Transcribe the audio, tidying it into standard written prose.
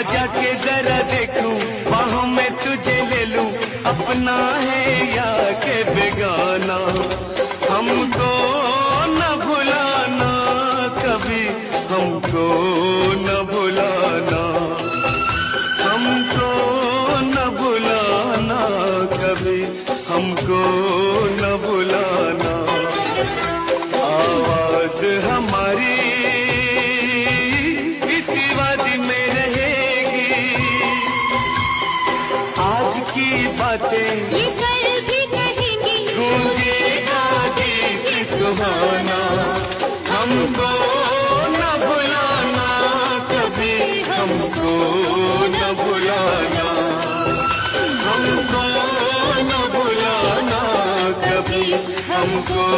आजा के जरा देखूं, बाहों में तुझे ले लूं, अपना है या के बेगाना। हमको न भुलाना कभी, हमको न भुलाना, हमको न भुलाना कभी, हमको न भुलाना। आवाज हमारी इसी वादी में रहेगी, आज की बातें ये कल भी कहेंगी, गूंजेगा गीत सुहाना। हमको न भुलाना कभी, हमको न भुलाना, हमको न भुलाना कभी, हमको